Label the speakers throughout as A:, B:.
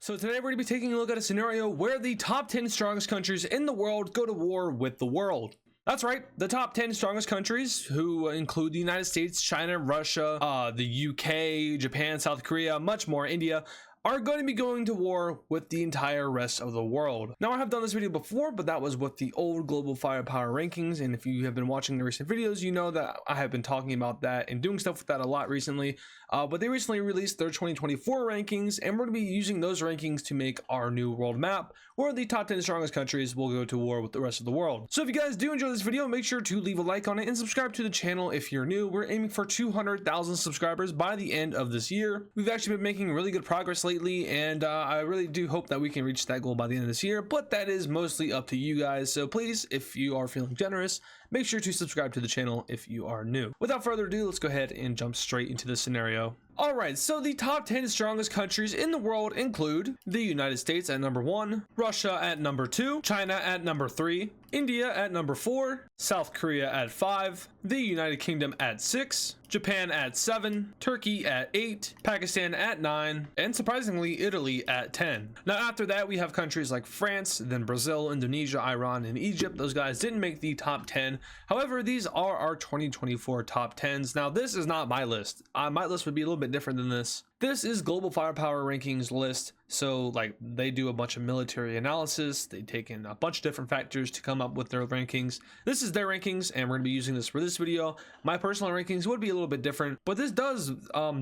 A: So today we're going to be taking a look at a scenario where the top 10 strongest countries in the world go to war with the world. That's right, the top 10 strongest countries, who include the United States, China, Russia, the UK, Japan, South Korea, much more, India, are going to be going to war with the entire rest of the world. Now, I have done this video before, but that was with the old global firepower rankings, and if you have been watching the recent videos, you know that I have been talking about that and doing stuff with that a lot recently. But they recently released their 2024 rankings, and we're going to be using those rankings to make our new world map, where the top 10 strongest countries will go to war with the rest of the world. So if you guys do enjoy this video, make sure to leave a like on it and subscribe to the channel if you're new. We're aiming for 200,000 subscribers by the end of this year. We've actually been making really good progress lately, and I really do hope that we can reach that goal by the end of this year, but that is mostly up to you guys. So please, if you are feeling generous, make sure to subscribe to the channel if you are new. Without further ado, let's go ahead and jump straight into the scenario. Alright, so the top 10 strongest countries in the world include the United States at number 1, Russia at number 2, China at number 3, India at number 4, South Korea at 5, the United Kingdom at 6, Japan at 7, Turkey at 8, Pakistan at 9, and surprisingly Italy at 10. Now after that we have countries like France, then Brazil, Indonesia, Iran, and Egypt. Those guys didn't make the top 10. However, these are our 2024 top 10s. Now this is not my list. My list would be a little bit different than this. This is global firepower rankings list. So like they do a bunch of military analysis. They take in a bunch of different factors to come up with their rankings. This is their rankings, and we're going to be using this for this video. My personal rankings would be a little bit different, but this does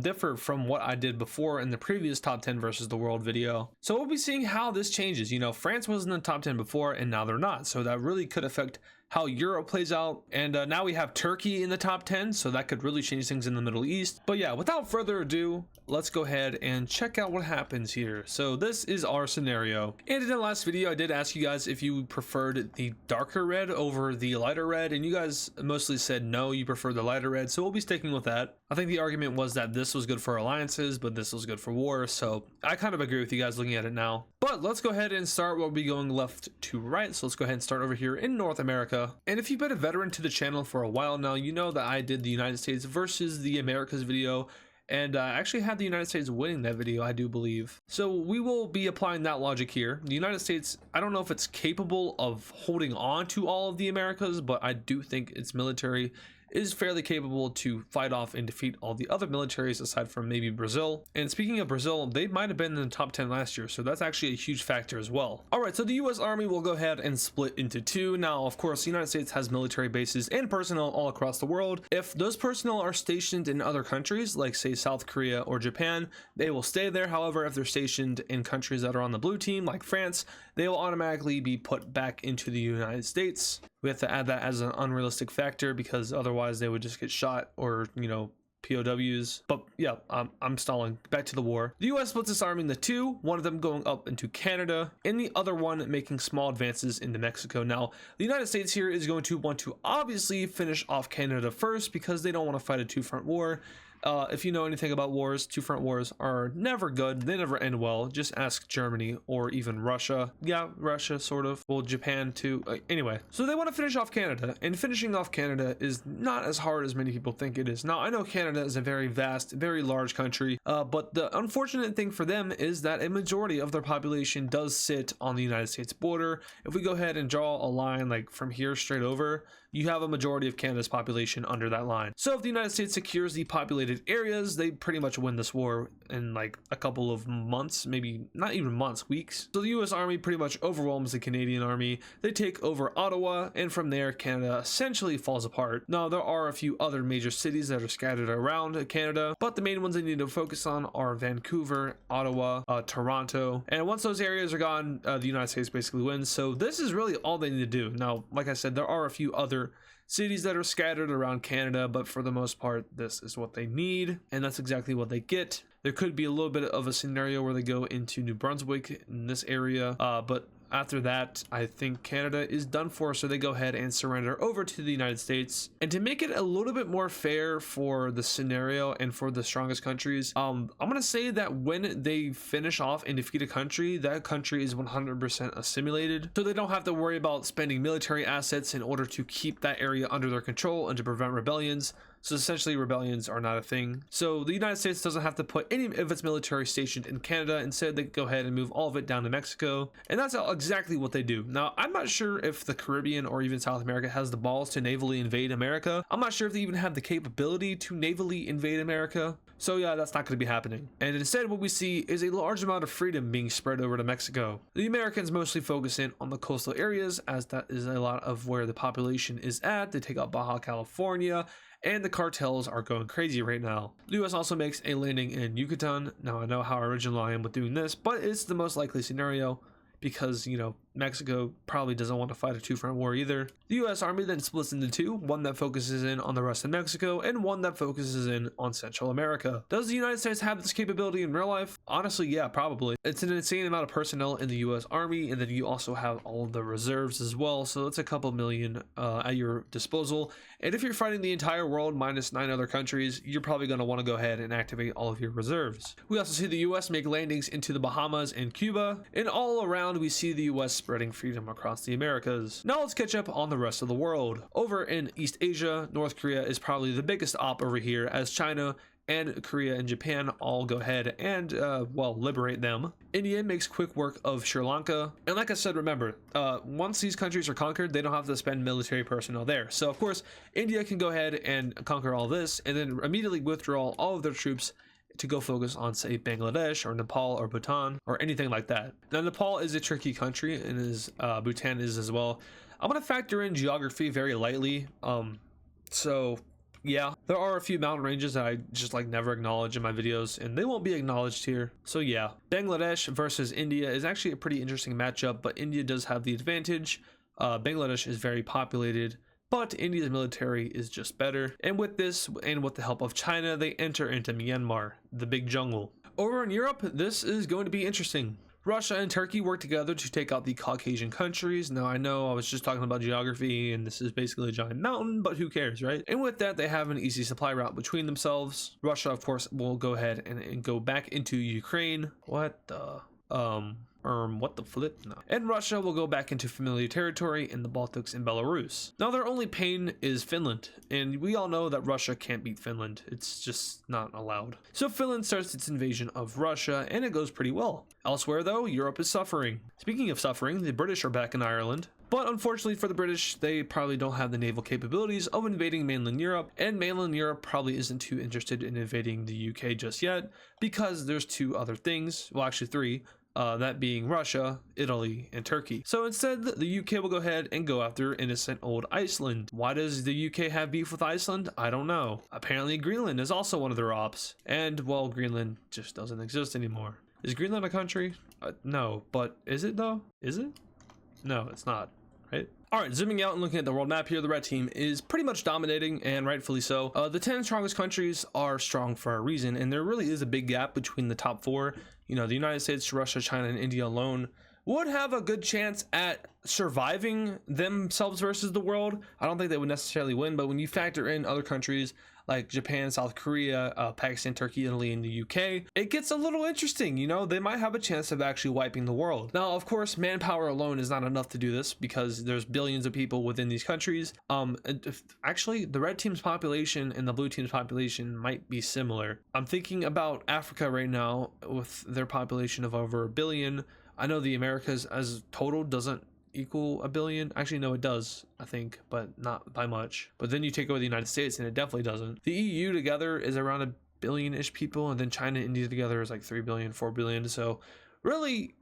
A: differ from what I did before in the previous top 10 versus the world video. So we'll be seeing how this changes. You know, France was in the top 10 before, and now they're not. So that really could affect how Europe plays out. And now we have Turkey in the top 10, so that could really change things in the Middle East. But yeah, without further ado, let's go ahead and check out what happens here. So this is our scenario. And in the last video, I did ask you guys if you preferred the darker red over the lighter red, and you guys mostly said no, you prefer the lighter red, so we'll be sticking with that. I think the argument was that this was good for alliances, but this was good for war, so I kind of agree with you guys looking at it now. But let's go ahead and start. We'll be going left to right, so let's go ahead and start over here in North America. And if you've been a veteran to the channel for a while now, you know that I did the United States versus the Americas video, and I actually had the United States winning that video, I do believe. So we will be applying that logic here. The United States, I don't know if it's capable of holding on to all of the Americas, but I do think its military is fairly capable to fight off and defeat all the other militaries aside from maybe Brazil. And speaking of Brazil, they might have been in the top 10 last year, so that's actually a huge factor as well. Alright, so the US Army will go ahead and split into two. Now, of course, the United States has military bases and personnel all across the world. If those personnel are stationed in other countries, like say South Korea or Japan, they will stay there. However, if they're stationed in countries that are on the blue team, like France, they will automatically be put back into the United States. We have to add that as an unrealistic factor because otherwise they would just get shot or, you know, POWs. But yeah, I'm stalling. Back to the war. The US splits its army into two, one of them going up into Canada and the other one making small advances into Mexico. Now, the United States here is going to want to obviously finish off Canada first because they don't want to fight a two-front war. If you know anything about wars, two-front wars are never good. They never end well. Just ask Germany or even Russia. Yeah, Russia, sort of. Well, Japan too. Anyway, so they want to finish off Canada, and finishing off Canada is not as hard as many people think it is. Now, I know Canada is a very vast, very large country, but the unfortunate thing for them is that a majority of their population does sit on the United States border. If we go ahead and draw a line like from here straight over, you have a majority of Canada's population under that line. So if the United States secures the populated areas, they pretty much win this war in like a couple of months, maybe not even months, weeks. So the US Army pretty much overwhelms the Canadian Army. They take over Ottawa, and from there Canada essentially falls apart. Now there are a few other major cities that are scattered around Canada, but the main ones they need to focus on are Vancouver, Ottawa, Toronto, and once those areas are gone, the United States basically wins. So this is really all they need to do. Now, like I said, there are a few other cities that are scattered around Canada, but for the most part, this is what they need, and that's exactly what they get. There could be a little bit of a scenario where they go into New Brunswick in this area, but after that, I think Canada is done for, so they go ahead and surrender over to the United States. And to make it a little bit more fair for the scenario and for the strongest countries, I'm going to say that when they finish off and defeat a country, that country is 100% assimilated. So they don't have to worry about spending military assets in order to keep that area under their control and to prevent rebellions. So essentially rebellions are not a thing. So the United States doesn't have to put any of its military stationed in Canada. Instead, they go ahead and move all of it down to Mexico. And that's exactly what they do. Now, I'm not sure if the Caribbean or even South America has the balls to navally invade America. I'm not sure if they even have the capability to navally invade America. So yeah, that's not going to be happening. And instead, what we see is a large amount of freedom being spread over to Mexico. The Americans mostly focus in on the coastal areas, as that is a lot of where the population is at. They take out Baja California, and the cartels are going crazy right now. The US also makes a landing in Yucatan. Now, I know how original I am with doing this, but it's the most likely scenario because, you know, Mexico probably doesn't want to fight a two-front war either. The US Army then splits into two, one that focuses in on the rest of Mexico and one that focuses in on Central America. Does the United States have this capability in real life? Honestly, yeah, probably. It's an insane amount of personnel in the US Army, and then you also have all of the reserves as well, so it's a couple million at your disposal. And if you're fighting the entire world minus 9 other countries, you're probably going to want to go ahead and activate all of your reserves. We also see the US make landings into the Bahamas and Cuba, and all around we see the US spreading freedom across the Americas. Now let's catch up on the rest of the world. Over in East Asia, North Korea is probably the biggest op over here, as China and Korea and Japan all go ahead and, well, liberate them. India makes quick work of Sri Lanka. And like I said, remember, once these countries are conquered, they don't have to spend military personnel there. So, of course, India can go ahead and conquer all this and then immediately withdraw all of their troops to go focus on, say, Bangladesh or Nepal or Bhutan or anything like that. Now, Nepal is a tricky country, and Bhutan is as well. I'm going to factor in geography very lightly. So yeah, there are a few mountain ranges that I just like never acknowledge in my videos, and they won't be acknowledged here. So yeah, Bangladesh versus India is actually a pretty interesting matchup, but India does have the advantage. Bangladesh is very populated, but India's military is just better. And with this, and with the help of China, they enter into Myanmar, the big jungle. Over in Europe, this is going to be interesting. Russia and Turkey work together to take out the Caucasian countries. Now, I know I was just talking about geography, and this is basically a giant mountain, but who cares, right? And with that, they have an easy supply route between themselves. Russia, of course, will go ahead and go back into Ukraine. What the flip? No. And Russia will go back into familiar territory in the Baltics and Belarus. Now, their only pain is Finland, and we all know that Russia can't beat Finland. It's just not allowed. So Finland starts its invasion of Russia, and it goes pretty well. Elsewhere, though, Europe is suffering. Speaking of suffering, the British are back in Ireland. But unfortunately for the British, they probably don't have the naval capabilities of invading mainland Europe, and mainland Europe probably isn't too interested in invading the UK just yet, because there's 2 other things, well actually 3, that being Russia, Italy, and Turkey. So instead, the UK will go ahead and go after innocent old Iceland. Why does the UK have beef with Iceland? I don't know. Apparently Greenland is also one of their ops, and well, Greenland just doesn't exist anymore. Is Greenland a country? No, but is it though? Is it? No, it's not. Right? Alright, zooming out and looking at the world map here, the red team is pretty much dominating, and rightfully so. The 10 strongest countries are strong for a reason, and there really is a big gap between the top 4. You know, the United States, Russia, China, and India alone would have a good chance at surviving themselves versus the world. I don't think they would necessarily win, but when you factor in other countries like Japan, South Korea, Pakistan, Turkey, Italy, and the UK, it gets a little interesting. You know, they might have a chance of actually wiping the world. Now, of course, manpower alone is not enough to do this because there's billions of people within these countries. Actually, the red team's population and the blue team's population might be similar. I'm thinking about Africa right now with their population of over 1 billion. I know the Americas as total doesn't equal 1 billion. Actually, no, it does, I think, but not by much. But then you take away the United States and it definitely doesn't. The EU together is around 1 billion-ish people, and then China and India together is like 3 billion, 4 billion. So really,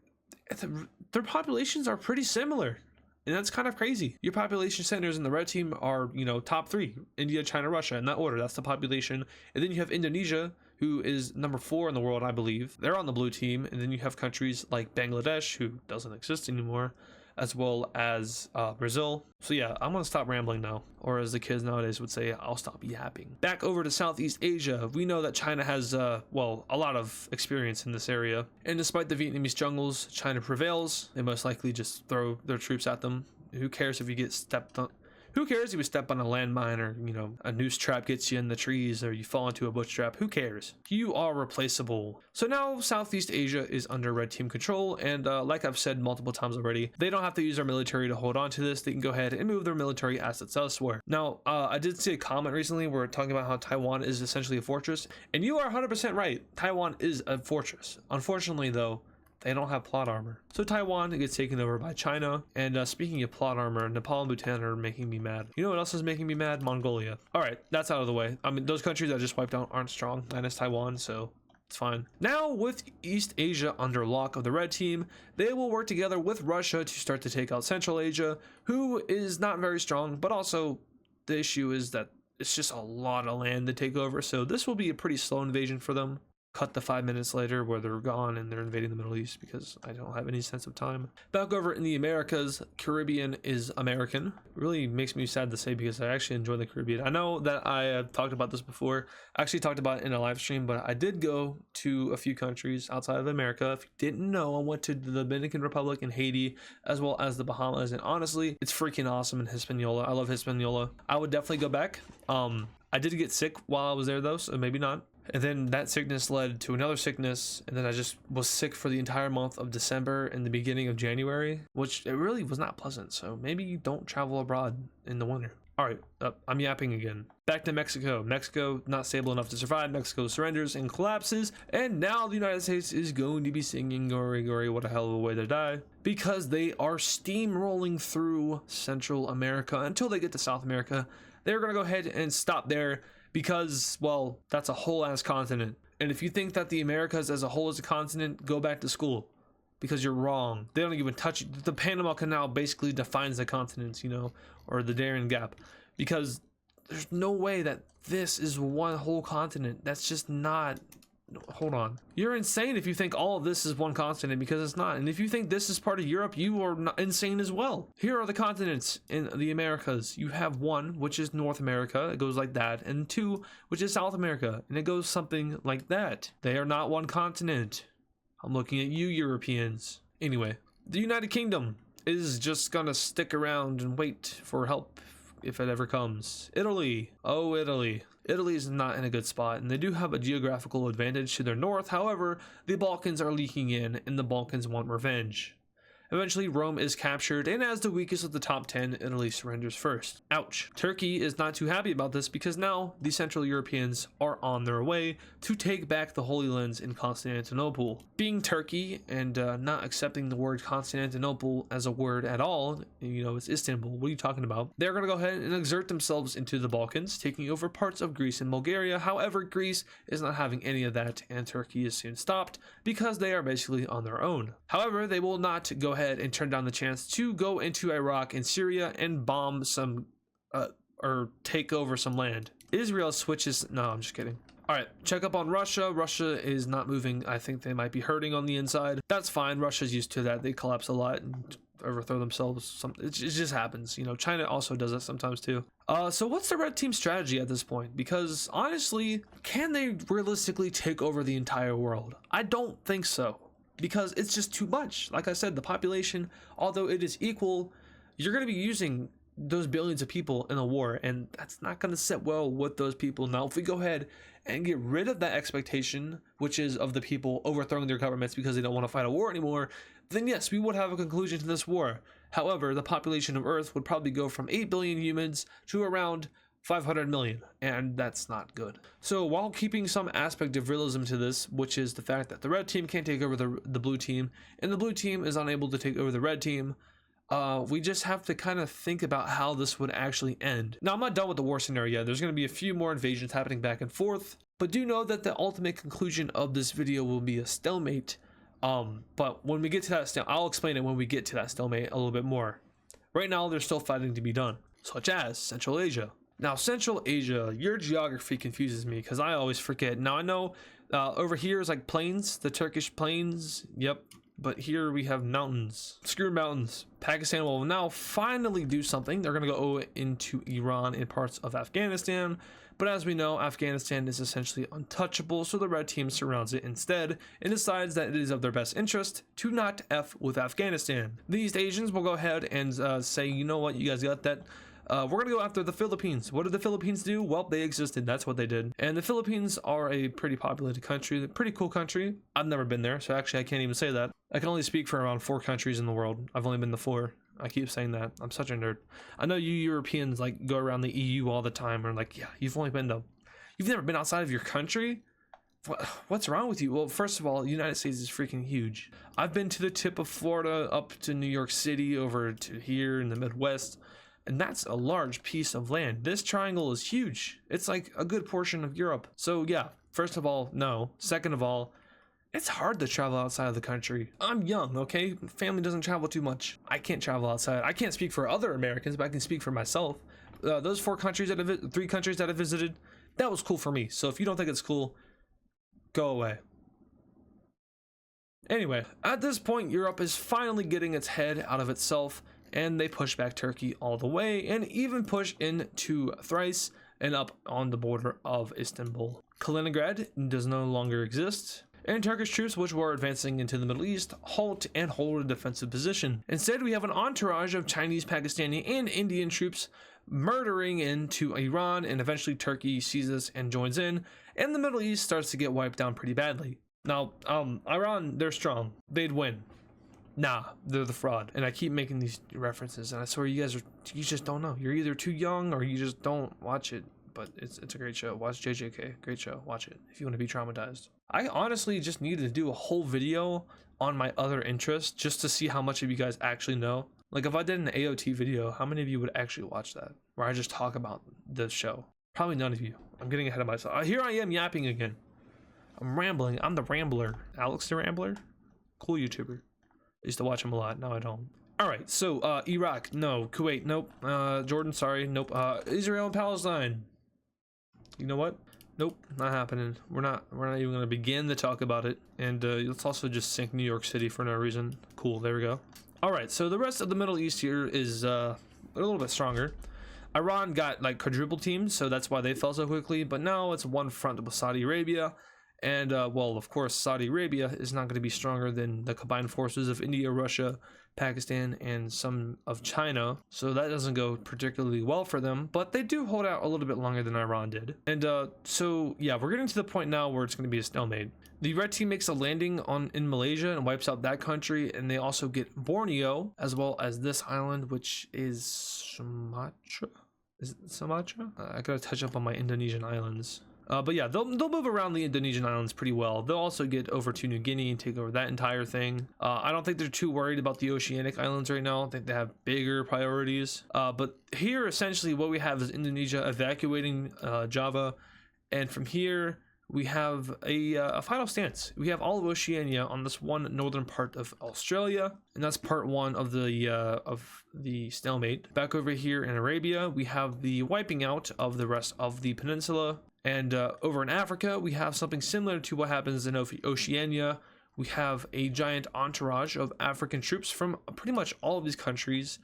A: their populations are pretty similar. And that's kind of crazy. Your population centers in the red team are, you know, top 3: India, China, Russia, in that order. That's the population. And then you have Indonesia, who is number 4 in the world, I believe. They're on the blue team. And then you have countries like Bangladesh, who doesn't exist anymore, as well as Brazil. So yeah, I'm gonna stop rambling now, or as the kids nowadays would say, I'll stop yapping. Back over to Southeast Asia, we know that China has well, a lot of experience in this area, and despite the Vietnamese jungles, China prevails. They most likely just throw their troops at them. Who cares if you get stepped on? Who cares if you step on a landmine or, you know, a noose trap gets you in the trees or you fall into a bush trap? Who cares? You are replaceable. So now Southeast Asia is under red team control, and like I've said multiple times already, they don't have to use their military to hold on to this. They can go ahead and move their military assets elsewhere. Now, I did see a comment recently where talking about how Taiwan is essentially a fortress, and you are 100% right. Taiwan is a fortress. Unfortunately, though, they don't have plot armor. So Taiwan gets taken over by China. And speaking of plot armor, Nepal and Bhutan are making me mad. You know what else is making me mad? Mongolia. All right, that's out of the way. I mean, those countries I just wiped out aren't strong, minus Taiwan, so it's fine. Now, with East Asia under lock of the red team, they will work together with Russia to start to take out Central Asia, who is not very strong, but also the issue is that it's just a lot of land to take over, so this will be a pretty slow invasion for them. Cut the 5 minutes later where they're gone and they're invading the Middle East because I don't have any sense of time. Back over in the Americas, Caribbean is American. It really makes me sad to say because I actually enjoy the Caribbean. I know that I have talked about this before. I actually talked about it in a live stream, but I did go to a few countries outside of America. If you didn't know, I went to the Dominican Republic and Haiti, as well as the Bahamas. And honestly, it's freaking awesome in Hispaniola. I love Hispaniola. I would definitely go back. I did get sick while I was there though, so maybe not. And then that sickness led to another sickness, and then I just was sick for the entire month of December and the beginning of January, which it really was not pleasant. So maybe you don't travel abroad in the winter. All right, I'm yapping again. Back to Mexico. Mexico not stable enough to survive. Mexico surrenders and collapses, and now the United States is going to be singing "Gory, Gory, what a hell of a way to die," because they are steamrolling through Central America until they get to South America. They're gonna go ahead and stop there. Because, well, that's a whole ass continent. And if you think that the Americas as a whole is a continent, go back to school. Because you're wrong. They don't even touch it. The Panama Canal basically defines the continents, you know, or the Darien Gap. Because there's no way that this is one whole continent. That's just not... Hold on. You're insane if you think all of this is one continent, because it's not. And if you think this is part of Europe, you are not insane as well. Here are the continents in the Americas. You have one, which is North America. It goes like that. And two, which is South America. And it goes something like that. They are not one continent. I'm looking at you, Europeans. Anyway, the United Kingdom is just gonna stick around and wait for help if it ever comes. Italy. Oh, Italy. Italy is not in a good spot, and they do have a geographical advantage to their north. However, the Balkans are leaking in, and the Balkans want revenge. Eventually, Rome is captured, and as the weakest of the top 10, Italy surrenders first. Ouch. Turkey is not too happy about this because now the Central Europeans are on their way to take back the Holy Lands in Constantinople. Being Turkey and not accepting the word Constantinople as a word at all, you know, it's Istanbul. What are you talking about? They're going to go ahead and exert themselves into the Balkans, taking over parts of Greece and Bulgaria. However, Greece is not having any of that, and Turkey is soon stopped because they are basically on their own. However, they will not go ahead and turn down the chance to go into Iraq and Syria and bomb some or take over some land. Israel switches. No, I'm just kidding. All right, check up on Russia. Russia is not moving. I think they might be hurting on the inside. That's fine. Russia's used to that. They collapse a lot and overthrow themselves. It just happens. You know, China also does that sometimes too. So what's the red team strategy at this point? Because honestly, can they realistically take over the entire world? I don't think so. Because it's just too much. Like I said, the population, although it is equal, you're going to be using those billions of people in a war, and that's not going to sit well with those people. Now, if we go ahead and get rid of that expectation, which is of the people overthrowing their governments because they don't want to fight a war anymore, then yes, we would have a conclusion to this war. However, the population of Earth would probably go from 8 billion humans to around 500 million, and that's not good. So while keeping some aspect of realism to this, which is the fact that the red team can't take over the blue team, and the blue team is unable to take over the red team, we just have to kind of think about how this would actually end. Now, I'm not done with the war scenario yet. There's going to be a few more invasions happening back and forth, but do know that the ultimate conclusion of this video will be a stalemate. But when we get to that stalemate, I'll explain it when we get to that stalemate a little bit more. Right now, there's still fighting to be done, such as Central Asia. Now, Central Asia, your geography confuses me because I always forget. Now, I know over here is like plains, the Turkish plains. Yep. But here we have mountains. Screw mountains. Pakistan will now finally do something. They're going to go into Iran and parts of Afghanistan. But as we know, Afghanistan is essentially untouchable, so the red team surrounds it instead and decides that it is of their best interest to not F with Afghanistan. The East Asians will go ahead and say, you know what, you guys got that We're gonna go after the Philippines. What did the Philippines do? Well, they existed. That's what they did. And the Philippines are a pretty populated country, a pretty cool country. I've never been there, so actually I can't even say that. I can only speak for around 4 countries in the world. I've only been to 4. I keep saying that. I'm such a nerd. I know you Europeans like go around the EU all the time, or like, yeah, you've never been outside of your country. What's wrong with you? Well, first of all, the United States is freaking huge. I've been to the tip of Florida, up to New York City, over to here in the Midwest, and that's a large piece of land. This triangle is huge. It's like a good portion of Europe. So yeah, first of all, no. Second of all, it's hard to travel outside of the country. I'm young, okay? Family doesn't travel too much. I can't travel outside. I can't speak for other Americans, but I can speak for myself. Those 3 countries that I visited, that was cool for me. So if you don't think it's cool, go away. Anyway, at this point, Europe is finally getting its head out of itself, and they push back Turkey all the way, and even push into Thrace and up on the border of Istanbul. Kaliningrad does no longer exist, and Turkish troops, which were advancing into the Middle East, halt and hold a defensive position. Instead, we have an entourage of Chinese, Pakistani, and Indian troops murdering into Iran, and eventually Turkey sees this and joins in, and the Middle East starts to get wiped down pretty badly. Now, Iran, they're strong. They'd win. Nah, they're the fraud. And I keep making these references, and I swear you just don't know. You're either too young or you just don't watch it. But it's a great show. Watch JJK. Great show. Watch it if you want to be traumatized. I honestly just needed to do a whole video on my other interests just to see how much of you guys actually know. Like if I did an AOT video, how many of you would actually watch that? Where I just talk about the show? Probably none of you. I'm getting ahead of myself. Here I am yapping again. I'm rambling. I'm the Rambler. Alex the Rambler? Cool YouTuber. I used to watch him a lot. Now I don't. Alright, so Iraq, no. Kuwait, nope. Jordan, sorry, nope. Israel and Palestine. You know what? Nope, not happening. We're not even gonna begin to talk about it. And let's also just sink New York City for no reason. Cool, there we go. Alright, so the rest of the Middle East here is a little bit stronger. Iran got like quadruple teams, so that's why they fell so quickly, but now it's one front with Saudi Arabia. And well, of course, Saudi Arabia is not going to be stronger than the combined forces of India, Russia, Pakistan, and some of China. So that doesn't go particularly well for them, but they do hold out a little bit longer than Iran did. And so yeah, we're getting to the point now where it's going to be a stalemate. The red team makes a landing in Malaysia and wipes out that country, and they also get Borneo, as well as this island, which is Sumatra. Is it Sumatra? I gotta touch up on my Indonesian islands. But yeah, they'll move around the Indonesian islands pretty well. They'll also get over to New Guinea and take over that entire thing. I don't think they're too worried about the oceanic islands right now. I think they have bigger priorities. But here, essentially, what we have is Indonesia evacuating Java, and from here we have a final stance. We have all of Oceania on this one northern part of Australia, and that's part 1 of the stalemate. Back over here in Arabia, we have the wiping out of the rest of the peninsula. And over in Africa, we have something similar to what happens in Oceania. We have a giant entourage of African troops from pretty much all of these countries.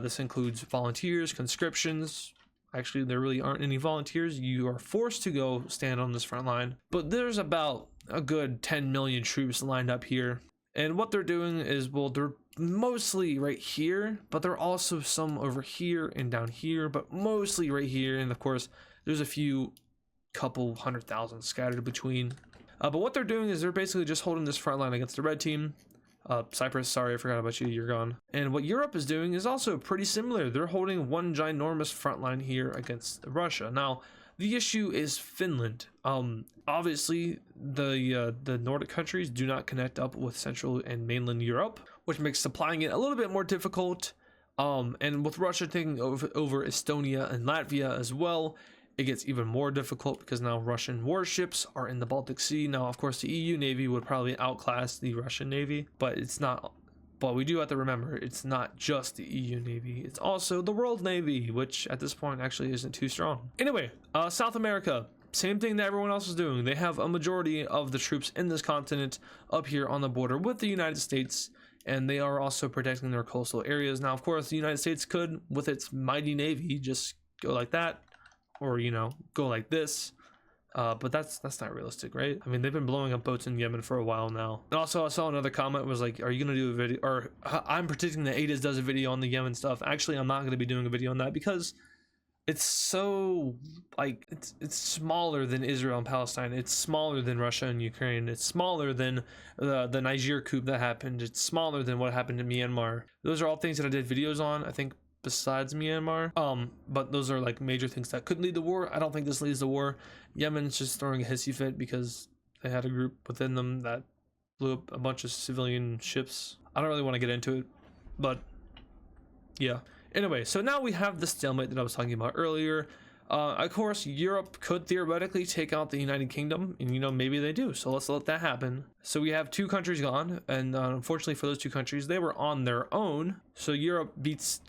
A: This includes volunteers, conscriptions. Actually, there really aren't any volunteers. You are forced to go stand on this front line. But there's about a good 10 million troops lined up here. And what they're doing is, well, they're mostly right here, but there are also some over here and down here, but mostly right here. And of course, there's a couple 100,000 scattered between. But what they're doing is they're basically just holding this front line against the red team. Cyprus, sorry, I forgot about you, you're gone. And what Europe is doing is also pretty similar. They're holding one ginormous front line here against Russia. Now, the issue is Finland. Obviously, the Nordic countries do not connect up with Central and mainland Europe, which makes supplying it a little bit more difficult. And with Russia taking over Estonia and Latvia as well, it gets even more difficult because now Russian warships are in the Baltic Sea. Now, of course, the EU Navy would probably outclass the Russian Navy, but it's not. But we do have to remember, it's not just the EU Navy, it's also the World Navy, which at this point actually isn't too strong. Anyway, South America, same thing that everyone else is doing. They have a majority of the troops in this continent up here on the border with the United States, and they are also protecting their coastal areas. Now, of course, the United States could, with its mighty Navy, just go like that, or, you know, go like this. But that's not realistic, right? I mean, they've been blowing up boats in Yemen for a while now. And also I saw another comment was like, are you gonna do a video, or I'm predicting that Adizz does a video on the Yemen stuff. Actually, I'm not gonna be doing a video on that because it's so, like, it's smaller than Israel and Palestine. It's smaller than Russia and Ukraine. It's smaller than the Niger coup that happened. It's smaller than what happened in Myanmar. Those are all things that I did videos on, I think, besides Myanmar. But those are like major things that could lead to war. I don't think this leads to war. Yemen's just throwing a hissy fit because they had a group within them that blew up a bunch of civilian ships. I don't really want to get into it, but yeah. Anyway, so now we have the stalemate that I was talking about earlier. Of course, Europe could theoretically take out the United Kingdom, and maybe they do, so let's let that happen. So we have 2 countries gone, and unfortunately for those 2 countries, they were on their own. So Europe beats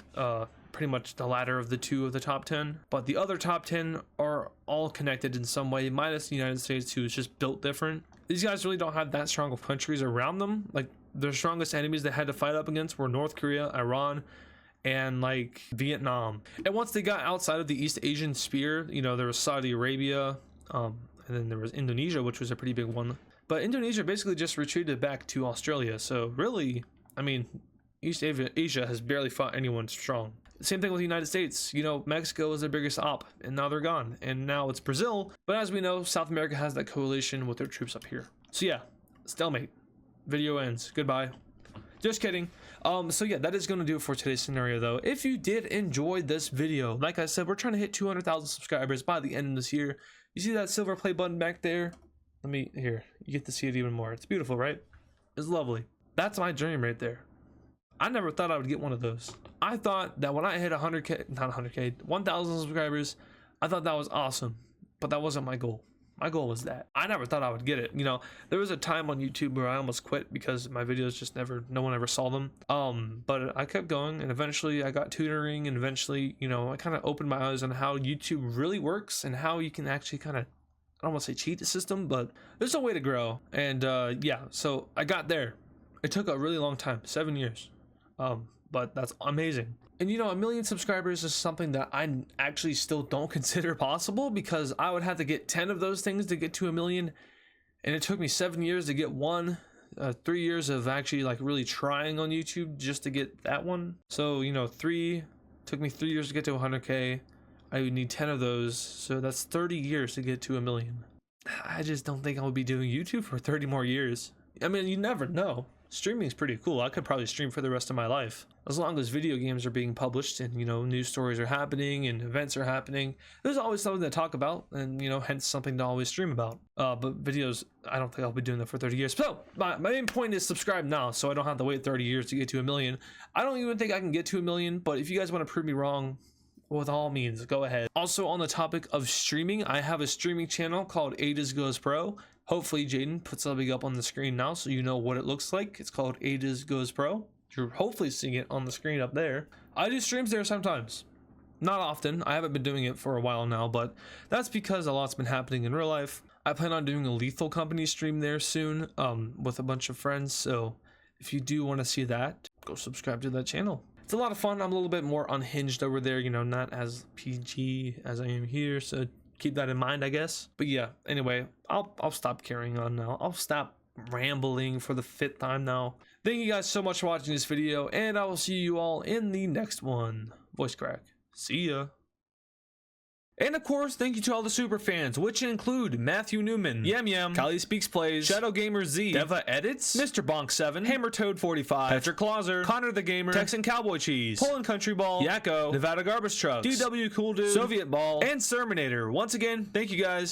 A: pretty much the latter of the 2 of the top 10, but the other top 10 are all connected in some way, minus the United States, who is just built different. These guys really don't have that strong of countries around them. Like, their strongest enemies they had to fight up against were North Korea, Iran, and like Vietnam. And once they got outside of the East Asian sphere, there was Saudi Arabia, and then there was Indonesia, which was a pretty big one. But Indonesia basically just retreated back to Australia. So really, I mean, East Asia has barely fought anyone strong. Same thing with the United States. Mexico was their biggest op, and now they're gone. And now it's Brazil. But as we know, South America has that coalition with their troops up here. So yeah, stalemate. Video ends. Goodbye. Just kidding. So yeah, that is going to do it for today's scenario though. If you did enjoy this video, like I said, we're trying to hit 200,000 subscribers by the end of this year. You see that silver play button back there? Here, you get to see it even more. It's beautiful, right? It's lovely. That's my dream right there. I never thought I would get one of those. I thought that when I hit 1,000 subscribers, I thought that was awesome, but that wasn't my goal. My goal was that. I never thought I would get it. There was a time on YouTube where I almost quit because my videos just no one ever saw them. But I kept going, and eventually I got tutoring, and eventually, I kind of opened my eyes on how YouTube really works and how you can actually kind of, I don't want to say cheat the system, but there's a way to grow. And yeah, so I got there. It took a really long time, 7 years. But that's amazing. And 1 million subscribers is something that I actually still don't consider possible, because I would have to get 10 of those things to get to 1 million, and it took me 7 years to get one. 3 years of actually like really trying on YouTube just to get that one. So took me 3 years to get to 100K. I would need 10 of those, so that's 30 years to get to 1 million. I just don't think I would be doing YouTube for 30 more years. I mean, you never know. Streaming is pretty cool. I could probably stream for the rest of my life. As long as video games are being published and, news stories are happening and events are happening, there's always something to talk about and, hence something to always stream about. But videos, I don't think I'll be doing that for 30 years. So my main point is subscribe now so I don't have to wait 30 years to get to 1 million. I don't even think I can get to 1 million, but if you guys want to prove me wrong, with all means, go ahead. Also, on the topic of streaming, I have a streaming channel called AdizzPro. Hopefully Jaden puts something up on the screen now so you know what it looks like. It's called AdizzPro. You're hopefully seeing it on the screen up there. I do streams there sometimes. Not often. I haven't been doing it for a while now, but that's because a lot's been happening in real life. I plan on doing a Lethal Company stream there soon with a bunch of friends. So if you do want to see that, go subscribe to that channel. It's a lot of fun. I'm a little bit more unhinged over there, not as PG as I am here. So keep that in mind, I guess. But yeah, anyway, I'll stop carrying on now. I'll stop rambling for the 5th time now. Thank you guys so much for watching this video, and I will see you all in the next one. Voice crack. See ya. And of course, thank you to all the super fans, which include Matthew Newman, Yam Yam, Kylie Speaks Plays, Shadow Gamer Z, Deva Edits, Mr. Bonk 7, Hammer Toad 45, Patrick Clauser, Connor the Gamer, Texan Cowboy Cheese, Poland Country Ball, Yakko, Nevada Garbage Trucks, DW Cool Dude, Soviet Ball, and Serminator. Once again, thank you guys.